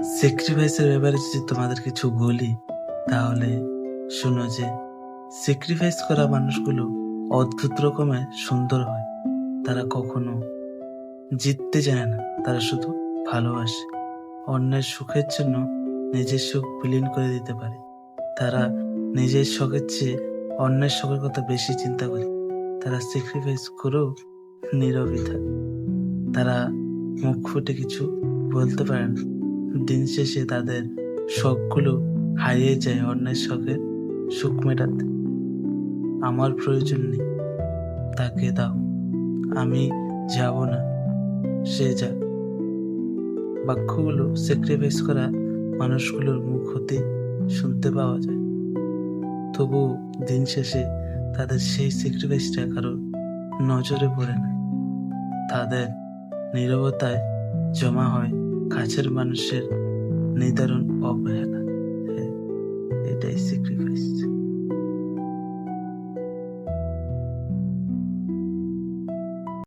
স্যাক্রিফাইসের ব্যাপারে যদি তোমাদের কিছু বলি, তাহলে শোনো যে স্যাক্রিফাইস করা মানুষগুলো অদ্ভুত রকমের সুন্দর হয়। তারা কখনো জিততে চায় না, তারা শুধু ভালোবাসে। অন্যের সুখের জন্য নিজের সুখ বিলীন করে দিতে পারে। তারা নিজের শখের চেয়ে অন্যের শখের কথা বেশি চিন্তা করে। তারা স্যাক্রিফাইস করেও নীরবই থাকে। তারা মুখ ফুটে কিছু বলতে পারে না। দিন শেষে তাদের শখগুলো হারিয়ে যায় অন্যের শখের সুখ মেটাতে। আমার প্রয়োজন নেই, তাকে দাও, আমি যাব না, সে যাক। বাক্যগুলো স্যাক্রিফাইস করা মানুষগুলোর মুখ হতে শুনতে পাওয়া যায়, তবু দিন শেষে তাদের সেই স্যাক্রিফাইসটা কারো নজরে পড়ে না। তাদের নীরবতায় জমা হয় কাছের মানুষের নিদারুণ অবহেলা। হ্যাঁ, এটাই স্যাক্রিফাইস।